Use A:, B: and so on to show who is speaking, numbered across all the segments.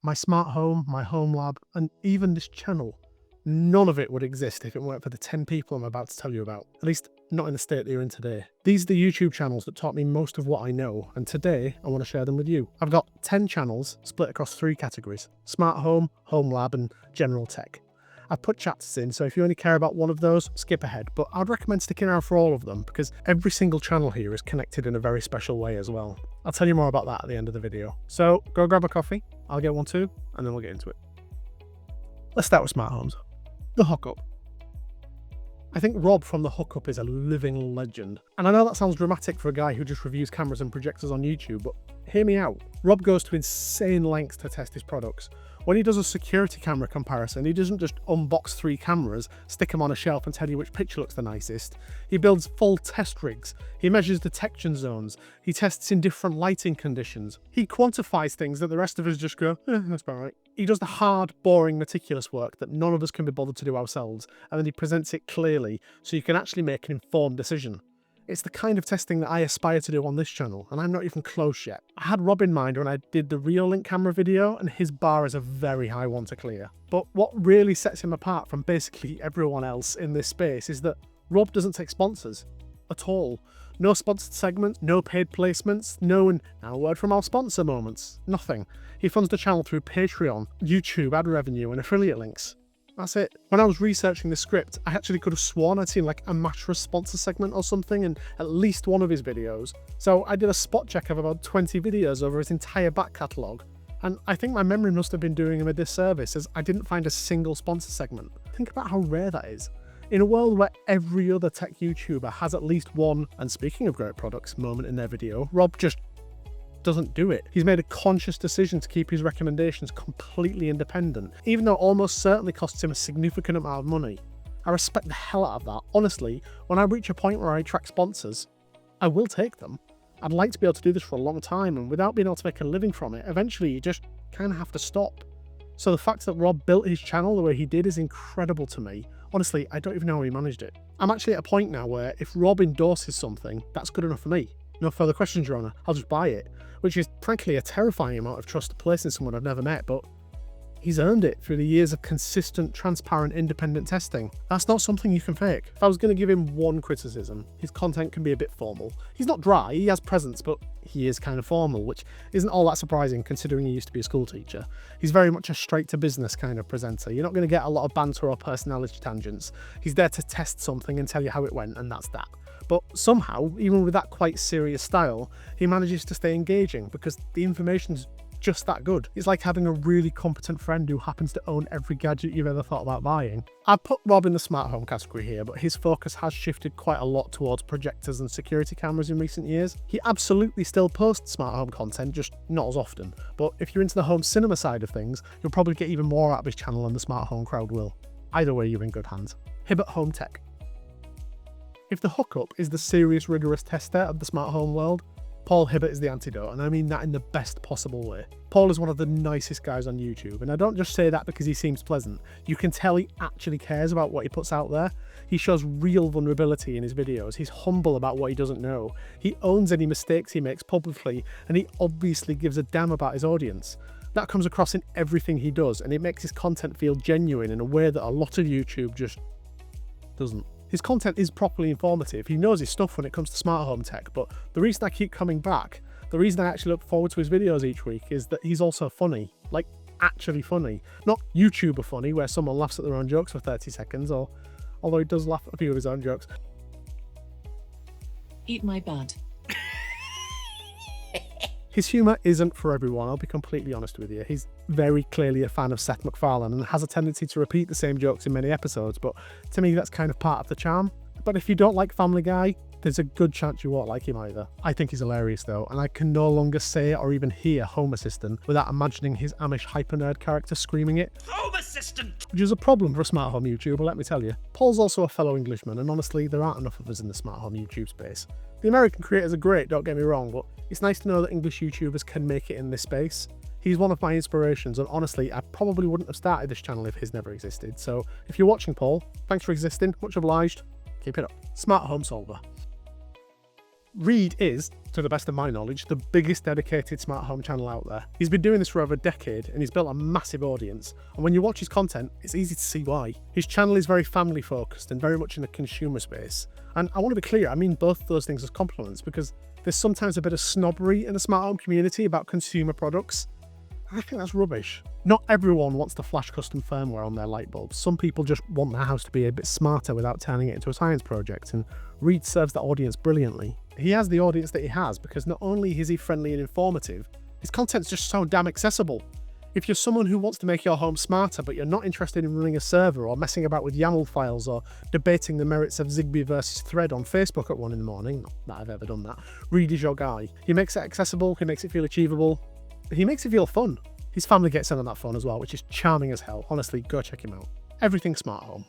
A: My smart home, my Homelab, and even this channel. None of it would exist if it weren't for the 10 people I'm about to tell you about. At least, not in the state that you're in today. These are the YouTube channels that taught me most of what I know, and today I want to share them with you. I've got 10 channels split across 3 categories: smart home, Homelab, and general tech. I've put chapters in, so if you only care about one of those, skip ahead, but I'd recommend sticking around for all of them, because every single channel here is connected in a very special way as well. I'll tell you more about that at the end of the video. So go grab a coffee, I'll get one too, and then we'll get into it. Let's start with smart homes. The hookup. I think Rob from the hookup is a living legend. And I know that sounds dramatic for a guy who just reviews cameras and projectors on YouTube, but hear me out. Rob goes to insane lengths to test his products. When he does a security camera comparison, he doesn't just unbox 3 cameras, stick them on a shelf and tell you which picture looks the nicest. He builds full test rigs. He measures detection zones. He tests in different lighting conditions. He quantifies things that the rest of us just go, that's about right. He does the hard, boring, meticulous work that none of us can be bothered to do ourselves, and then he presents it clearly so you can actually make an informed decision. It's the kind of testing that I aspire to do on this channel, and I'm not even close yet. I had Rob in mind when I did the Reolink camera video, and his bar is a very high one to clear. But what really sets him apart from basically everyone else in this space is that Rob doesn't take sponsors. At all. No sponsored segments, no paid placements, no and now a word from our sponsor moments. Nothing. He funds the channel through Patreon, YouTube ad revenue, and affiliate links. That's it. When I was researching the script, I actually could have sworn I'd seen like a mattress sponsor segment or something in at least one of his videos. So I did a spot check of about 20 videos over his entire back catalogue. And I think my memory must have been doing him a disservice, as I didn't find a single sponsor segment. Think about how rare that is. In a world where every other tech YouTuber has at least one, and speaking of great products, moment in their video, Rob just doesn't do it. He's made a conscious decision to keep his recommendations completely independent, even though it almost certainly costs him a significant amount of money. I respect the hell out of that. Honestly, when I reach a point where I attract sponsors, I will take them. I'd like to be able to do this for a long time, and without being able to make a living from it, eventually you just kind of have to stop. So the fact that Rob built his channel the way he did is incredible to me. Honestly, I don't even know how he managed it. I'm actually at a point now where if Rob endorses something, that's good enough for me. No further questions, Your Honour. I'll just buy it. Which is frankly a terrifying amount of trust to place in someone I've never met, but he's earned it through the years of consistent, transparent, independent testing. That's not something you can fake. If I was going to give him one criticism, his content can be a bit formal. He's not dry, he has presence, but he is kind of formal, which isn't all that surprising considering he used to be a school teacher. He's very much a straight-to-business kind of presenter. You're not going to get a lot of banter or personality tangents. He's there to test something and tell you how it went, and that's that. But somehow, even with that quite serious style, he manages to stay engaging because the information's just that good. It's like having a really competent friend who happens to own every gadget you've ever thought about buying. I've put Rob in the smart home category here, but his focus has shifted quite a lot towards projectors and security cameras in recent years. He absolutely still posts smart home content, just not as often. But if you're into the home cinema side of things, you'll probably get even more out of his channel than the smart home crowd will. Either way, you're in good hands. Hibbert Home Tech. If the hookup is the serious, rigorous tester of the smart home world, Paul Hibbert is the antidote, and I mean that in the best possible way. Paul is one of the nicest guys on YouTube, and I don't just say that because he seems pleasant. You can tell he actually cares about what he puts out there. He shows real vulnerability in his videos. He's humble about what he doesn't know. He owns any mistakes he makes publicly, and he obviously gives a damn about his audience. That comes across in everything he does, and it makes his content feel genuine in a way that a lot of YouTube just doesn't. His content is properly informative. He knows his stuff when it comes to smart home tech, but the reason I keep coming back, the reason I actually look forward to his videos each week is that he's also funny. Like, actually funny. Not YouTuber funny, where someone laughs at their own jokes for 30 seconds, or although he does laugh at a few of his own jokes.
B: Eat my butt.
A: His humour isn't for everyone, I'll be completely honest with you. He's very clearly a fan of Seth MacFarlane and has a tendency to repeat the same jokes in many episodes, but to me that's kind of part of the charm. But if you don't like Family Guy, there's a good chance you won't like him either. I think he's hilarious though, and I can no longer say or even hear Home Assistant without imagining his Amish hyper-nerd character screaming it. Home Assistant! Which is a problem for a smart home YouTuber, let me tell you. Paul's also a fellow Englishman, and honestly, there aren't enough of us in the smart home YouTube space. The American creators are great, don't get me wrong, but it's nice to know that English YouTubers can make it in this space. He's one of my inspirations, and honestly, I probably wouldn't have started this channel if his never existed. So if you're watching, Paul, thanks for existing, much obliged, keep it up. Smart Home Solver. Reed is, to the best of my knowledge, the biggest dedicated smart home channel out there. He's been doing this for over a decade and he's built a massive audience. And when you watch his content, it's easy to see why. His channel is very family focused and very much in the consumer space. And I want to be clear, I mean both those things as compliments, because there's sometimes a bit of snobbery in the smart home community about consumer products. I think that's rubbish. Not everyone wants to flash custom firmware on their light bulbs. Some people just want their house to be a bit smarter without turning it into a science project, and Reed serves that audience brilliantly. He has the audience that he has because not only is he friendly and informative, his content's just so damn accessible. If you're someone who wants to make your home smarter but you're not interested in running a server or messing about with YAML files or debating the merits of Zigbee versus Thread on Facebook at 1 in the morning, not that I've ever done that, Reed is your guy. He makes it accessible, he makes it feel achievable, he makes it feel fun. His family gets in on that fun as well, which is charming as hell. Honestly, go check him out. Everything smart home.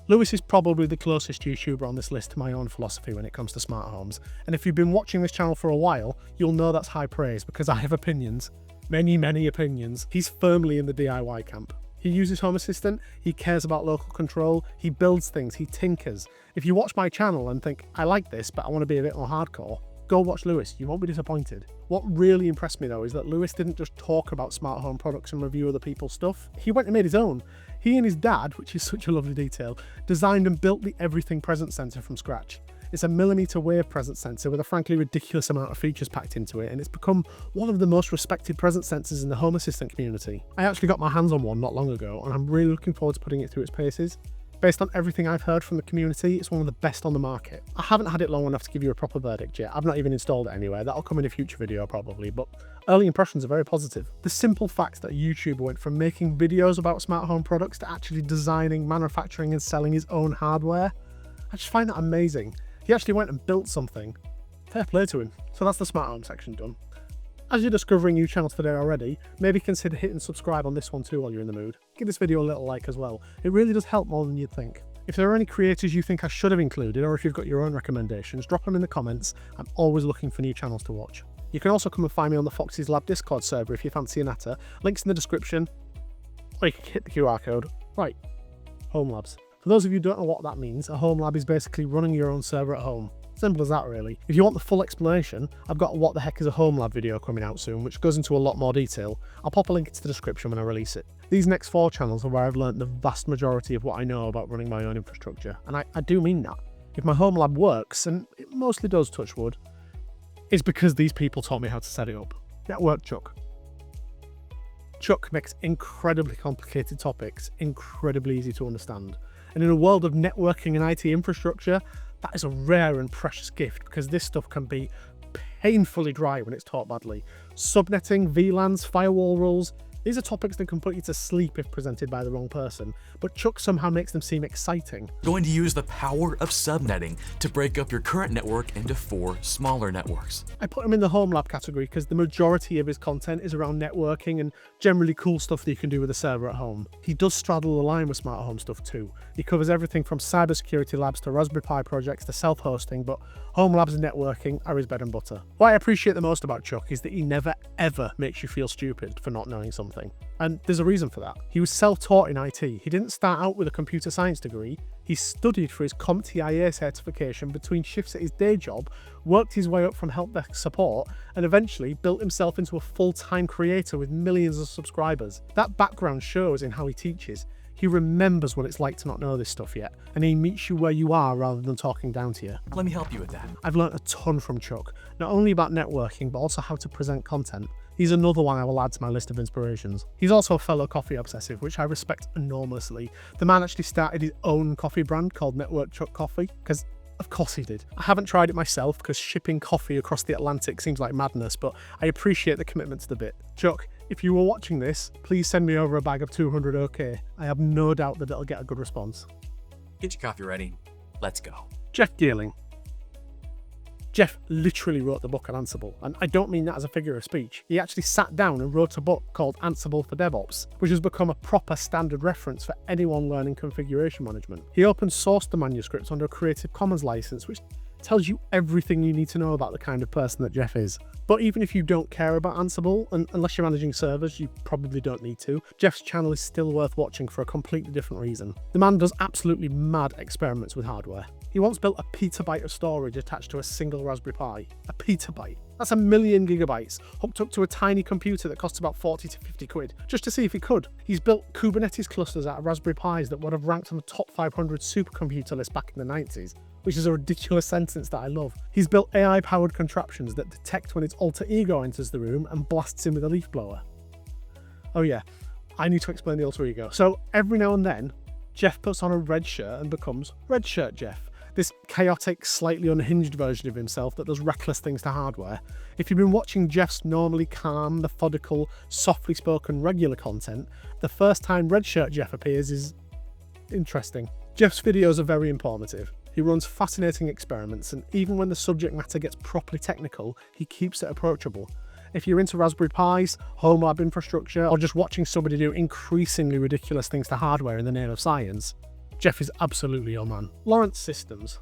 A: Lewis is probably the closest YouTuber on this list to my own philosophy when it comes to smart homes, and if you've been watching this channel for a while, you'll know that's high praise because I have opinions. Many opinions. He's firmly in the DIY camp. He uses Home Assistant, he cares about local control, he builds things, he tinkers. If you watch my channel and think, I like this, but I want to be a bit more hardcore, go watch Lewis, you won't be disappointed. What really impressed me though is that Lewis didn't just talk about smart home products and review other people's stuff, he went and made his own. He and his dad, which is such a lovely detail, designed and built the Everything Presence Sensor from scratch. It's a millimeter wave presence sensor with a frankly ridiculous amount of features packed into it, and it's become one of the most respected presence sensors in the Home Assistant community. I actually got my hands on one not long ago, and I'm really looking forward to putting it through its paces. Based on everything I've heard from the community, it's one of the best on the market. I haven't had it long enough to give you a proper verdict yet. I've not even installed it anywhere. That'll come in a future video probably, but early impressions are very positive. The simple fact that a YouTuber went from making videos about smart home products to actually designing, manufacturing and selling his own hardware, I just find that amazing. He actually went and built something. Fair play to him. So that's the smart home section done. As you're discovering new channels today already, maybe consider hitting subscribe on this one too while you're in the mood. Give this video a little like as well. It really does help more than you'd think. If there are any creators you think I should have included, or if you've got your own recommendations, drop them in the comments. I'm always looking for new channels to watch. You can also come and find me on the Foxes Lab Discord server if you fancy a natter. Links in the description, or you can hit the QR code. Right, Homelabs. For those of you who don't know what that means, a home lab is basically running your own server at home. Simple as that really. If you want the full explanation, I've got a What the Heck is a Home Lab video coming out soon, which goes into a lot more detail. I'll pop a link into the description when I release it. These next 4 channels are where I've learnt the vast majority of what I know about running my own infrastructure, and I do mean that. If my home lab works, and it mostly does, touch wood, it's because these people taught me how to set it up. Networkchuck. Chuck makes incredibly complicated topics incredibly easy to understand. And in a world of networking and IT infrastructure, that is a rare and precious gift because this stuff can be painfully dry when it's taught badly. Subnetting, VLANs, firewall rules, these are topics that can put you to sleep if presented by the wrong person, but Chuck somehow makes them seem exciting.
B: Going to use the power of subnetting to break up your current network into 4 smaller networks.
A: I put him in the Home Lab category because the majority of his content is around networking and generally cool stuff that you can do with a server at home. He does straddle the line with smart home stuff too. He covers everything from cybersecurity labs to Raspberry Pi projects to self-hosting, but home labs and networking are his bread and butter. What I appreciate the most about Chuck is that he never ever makes you feel stupid for not knowing something. And there's a reason for that. He was self-taught in IT. He didn't start out with a computer science degree. He studied for his CompTIA certification between shifts at his day job, worked his way up from help desk support, and eventually built himself into a full-time creator with millions of subscribers. That background shows in how he teaches. He remembers what it's like to not know this stuff yet, and he meets you where you are rather than talking down to you.
B: Let me help you with that.
A: I've learnt a ton from Chuck, not only about networking, but also how to present content. He's another one I will add to my list of inspirations. He's also a fellow coffee obsessive, which I respect enormously. The man actually started his own coffee brand called Networkchuck Coffee, because of course he did. I haven't tried it myself because shipping coffee across the Atlantic seems like madness, but I appreciate the commitment to the bit. Chuck, if you were watching this, please send me over a bag of 200 OK. I have no doubt that it'll get a good response.
B: Get your coffee ready. Let's go.
A: Jeff Geerling. Jeff literally wrote the book on Ansible, and I don't mean that as a figure of speech. He actually sat down and wrote a book called Ansible for DevOps, which has become a proper standard reference for anyone learning configuration management. He open sourced the manuscript under a Creative Commons license, which tells you everything you need to know about the kind of person that Jeff is. But even if you don't care about Ansible, and unless you're managing servers, you probably don't need to, Jeff's channel is still worth watching for a completely different reason. The man does absolutely mad experiments with hardware. He once built a petabyte of storage attached to a single Raspberry Pi. A petabyte. That's 1,000,000 gigabytes, hooked up to a tiny computer that costs about 40 to 50 quid, just to see if he could. He's built Kubernetes clusters out of Raspberry Pis that would have ranked on the top 500 supercomputer list back in the 90s, which is a ridiculous sentence that I love. He's built AI-powered contraptions that detect when its alter ego enters the room and blasts him with a leaf blower. Oh yeah, I need to explain the alter ego. So every now and then, Jeff puts on a red shirt and becomes Red Shirt Jeff. This chaotic, slightly unhinged version of himself that does reckless things to hardware. If you've been watching Jeff's normally calm, methodical, softly spoken regular content, the first time Red Shirt Jeff appears is interesting. Jeff's videos are very informative. He runs fascinating experiments, and even when the subject matter gets properly technical, he keeps it approachable. If you're into Raspberry Pis, Homelab infrastructure, or just watching somebody do increasingly ridiculous things to hardware in the name of science, Jeff is absolutely your man. Lawrence Systems.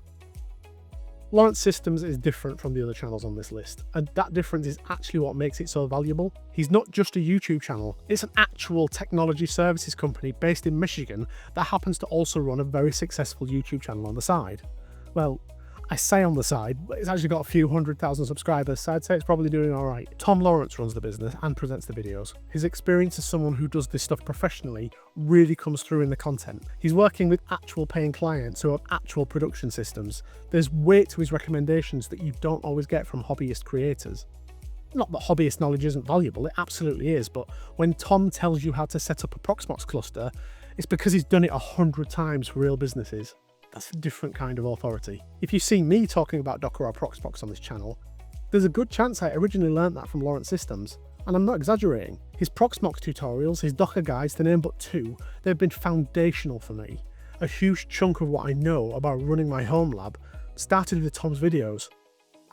A: Lawrence Systems is different from the other channels on this list, and that difference is actually what makes it so valuable. He's not just a YouTube channel, it's an actual technology services company based in Michigan that happens to also run a very successful YouTube channel on the side. Well, I say on the side, but it's actually got a few 100,000 subscribers, so I'd say it's probably doing alright. Tom Lawrence runs the business and presents the videos. His experience as someone who does this stuff professionally really comes through in the content. He's working with actual paying clients who have actual production systems. There's weight to his recommendations that you don't always get from hobbyist creators. Not that hobbyist knowledge isn't valuable, it absolutely is, but when Tom tells you how to set up a Proxmox cluster, it's because he's done it 100 times for real businesses. That's a different kind of authority. If you see me talking about Docker or Proxmox on this channel, there's a good chance I originally learned that from Lawrence Systems. And I'm not exaggerating. His Proxmox tutorials, his Docker guides, to name but two, they've been foundational for me. A huge chunk of what I know about running my Homelab started with Tom's videos.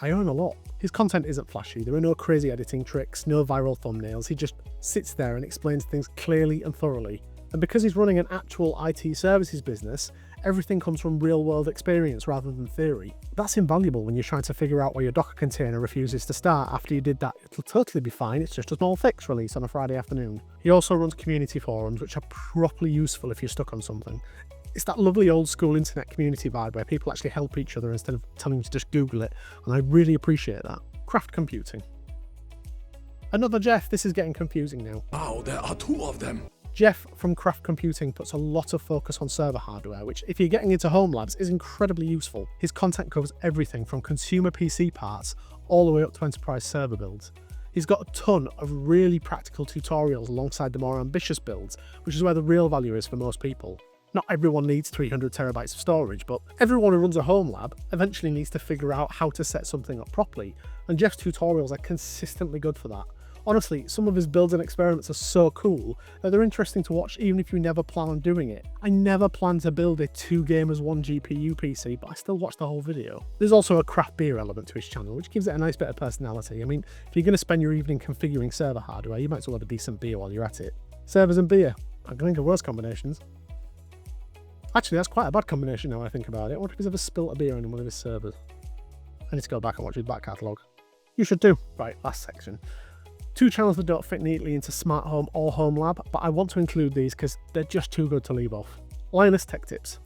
A: I own a lot. His content isn't flashy, there are no crazy editing tricks, no viral thumbnails, he just sits there and explains things clearly and thoroughly. And because he's running an actual IT services business, everything comes from real-world experience rather than theory. That's invaluable when you're trying to figure out why your Docker container refuses to start after you did that. It'll totally be fine, it's just a small fix release on a Friday afternoon. He also runs community forums, which are properly useful if you're stuck on something. It's that lovely old school internet community vibe where people actually help each other instead of telling you to just Google it, and I really appreciate that. Craft computing. Another Jeff, this is getting confusing now.
C: Wow, there are two of them.
A: Jeff from Craft Computing puts a lot of focus on server hardware, which if you're getting into Homelabs is incredibly useful. His content covers everything from consumer PC parts all the way up to enterprise server builds. He's got a ton of really practical tutorials alongside the more ambitious builds, which is where the real value is for most people. Not everyone needs 300 terabytes of storage, but everyone who runs a Homelab eventually needs to figure out how to set something up properly, and Jeff's tutorials are consistently good for that. Honestly, some of his builds and experiments are so cool that they're interesting to watch even if you never plan on doing it. I never plan to build a 2 gamers 1 GPU PC, but I still watch the whole video. There's also a craft beer element to his channel, which gives it a nice bit of personality. I mean, if you're going to spend your evening configuring server hardware, you might as well have a decent beer while you're at it. Servers and beer. I can think of worse combinations. Actually, that's quite a bad combination now I think about it. I wonder if he's ever spilt a beer on one of his servers. I need to go back and watch his back catalogue. You should do. Right, last section. 2 channels that don't fit neatly into Smart Home or Homelab, but I want to include these because they're just too good to leave off. Linus Tech Tips.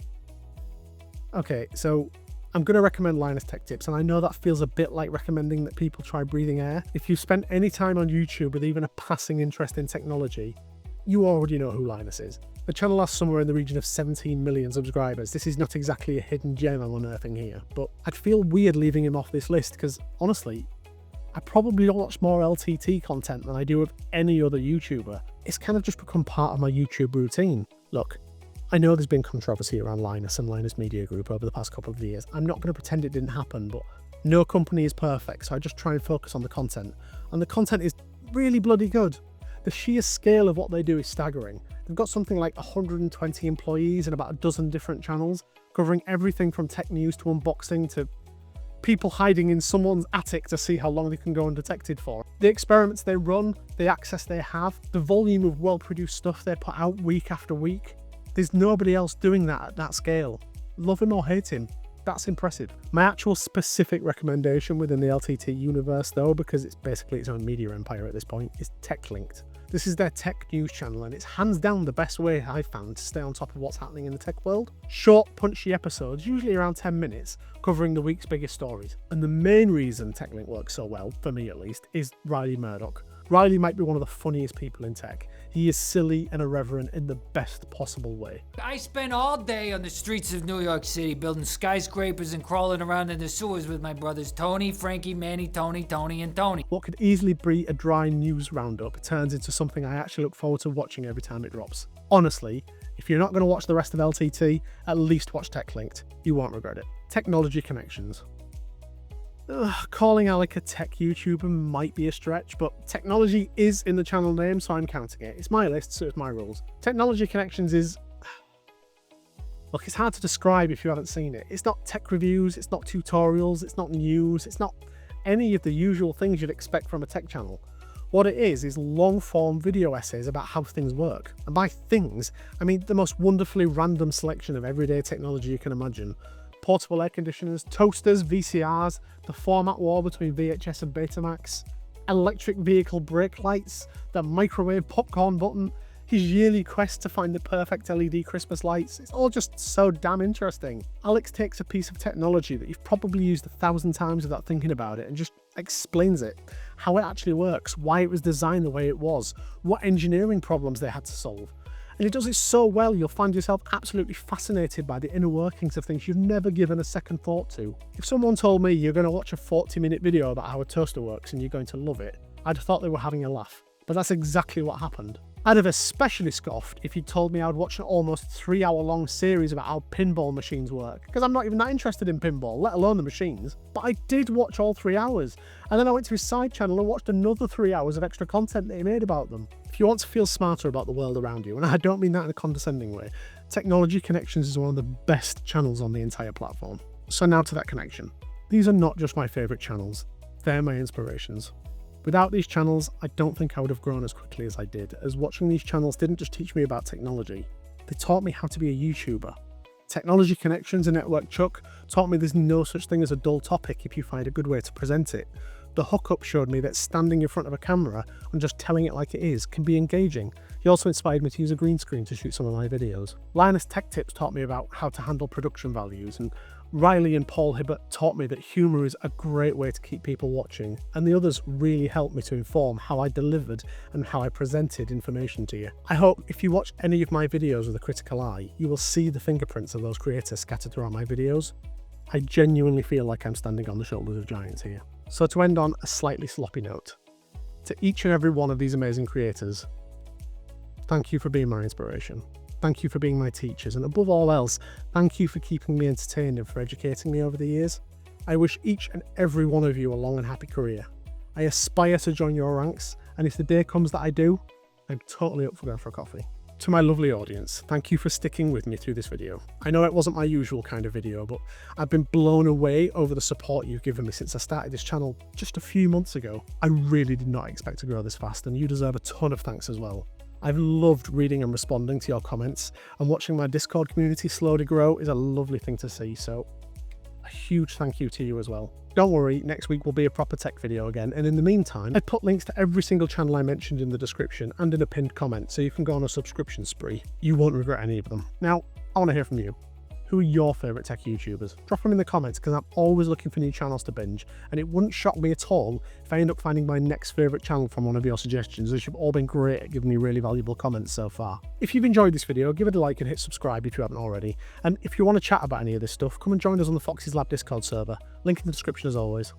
A: Okay, so I'm going to recommend Linus Tech Tips, and I know that feels a bit like recommending that people try breathing air. If you've spent any time on YouTube with even a passing interest in technology, you already know who Linus is. The channel has somewhere in the region of 17 million subscribers. This is not exactly a hidden gem I'm unearthing here, but I'd feel weird leaving him off this list because, honestly, I probably watch more LTT content than I do of any other YouTuber. It's kind of just become part of my YouTube routine. Look, I know there's been controversy around Linus and Linus Media Group over the past couple of years. I'm not going to pretend it didn't happen, but no company is perfect, so I just try and focus on the content. And the content is really bloody good. The sheer scale of what they do is staggering. They've got something like 120 employees and about a dozen different channels, covering everything from tech news to unboxing to people hiding in someone's attic to see how long they can go undetected for. The experiments they run, the access they have, the volume of well-produced stuff they put out week after week. There's nobody else doing that at that scale. Love him or hate him, that's impressive. My actual specific recommendation within the LTT universe though, because it's basically its own media empire at this point, is TechLinked. This is their tech news channel, and it's hands down the best way I've found to stay on top of what's happening in the tech world. Short, punchy episodes, usually around 10 minutes, covering the week's biggest stories. And the main reason TechLink works so well, for me at least, is Riley Murdoch. Riley might be one of the funniest people in tech. He is silly and irreverent in the best possible way.
C: I spent all day on the streets of New York City building skyscrapers and crawling around in the sewers with my brothers Tony, Frankie, Manny, Tony, and Tony.
A: What could easily be a dry news roundup turns into something I actually look forward to watching every time it drops. Honestly, if you're not going to watch the rest of LTT, at least watch TechLinked. You won't regret it. Technology connections. Calling Alec a tech YouTuber might be a stretch, but technology is in the channel name, so I'm counting it. It's my list, so it's my rules. Technology Connections is... Look, it's hard to describe if you haven't seen it. It's not tech reviews, it's not tutorials, it's not news, it's not any of the usual things you'd expect from a tech channel. What it is long-form video essays about how things work. And by things, I mean the most wonderfully random selection of everyday technology you can imagine. Portable air conditioners, toasters, VCRs, the format war between VHS and Betamax, electric vehicle brake lights, the microwave popcorn button, his yearly quest to find the perfect LED Christmas lights. It's all just so damn interesting. Alex takes a piece of technology that you've probably used 1,000 times without thinking about it and just explains it, how it actually works, why it was designed the way it was, what engineering problems they had to solve. And he does it so well, you'll find yourself absolutely fascinated by the inner workings of things you've never given a second thought to. If someone told me you're going to watch a 40-minute video about how a toaster works and you're going to love it, I'd have thought they were having a laugh. But that's exactly what happened. I'd have especially scoffed if you'd told me I'd watch an almost 3-hour-long series about how pinball machines work, because I'm not even that interested in pinball, let alone the machines. But I did watch all 3 hours, and then I went to his side channel and watched another 3 hours of extra content that he made about them. If you want to feel smarter about the world around you, and I don't mean that in a condescending way, Technology Connections is one of the best channels on the entire platform. So now to that connection. These are not just my favourite channels, they're my inspirations. Without these channels, I don't think I would have grown as quickly as I did, as watching these channels didn't just teach me about technology, they taught me how to be a YouTuber. Technology Connections and Networkchuck taught me there's no such thing as a dull topic if you find a good way to present it. The Hookup showed me that standing in front of a camera and just telling it like it is can be engaging. He also inspired me to use a green screen to shoot some of my videos. Linus Tech Tips taught me about how to handle production values, and Riley and Paul Hibbert taught me that humour is a great way to keep people watching, and the others really helped me to inform how I delivered and how I presented information to you. I hope if you watch any of my videos with a critical eye, you will see the fingerprints of those creators scattered throughout my videos. I genuinely feel like I'm standing on the shoulders of giants here. So to end on a slightly sloppy note, to each and every one of these amazing creators, thank you for being my inspiration. Thank you for being my teachers, and above all else, thank you for keeping me entertained and for educating me over the years. I wish each and every one of you a long and happy career. I aspire to join your ranks, and if the day comes that I do, I'm totally up for going for a coffee. To my lovely audience, thank you for sticking with me through this video. I know it wasn't my usual kind of video, but I've been blown away over the support you've given me since I started this channel just a few months ago. I really did not expect to grow this fast, and you deserve a ton of thanks as well. I've loved reading and responding to your comments, and watching my Discord community slowly grow is a lovely thing to see, so a huge thank you to you as well. Don't worry, next week will be a proper tech video again, and in the meantime, I've put links to every single channel I mentioned in the description and in a pinned comment, so you can go on a subscription spree. You won't regret any of them. Now, I want to hear from you. Who are your favourite tech YouTubers? Drop them in the comments, because I'm always looking for new channels to binge, and it wouldn't shock me at all if I end up finding my next favourite channel from one of your suggestions, as you've all been great at giving me really valuable comments so far. If you've enjoyed this video, give it a like and hit subscribe if you haven't already, and if you want to chat about any of this stuff, come and join us on the Fox's Lab Discord server, link in the description as always.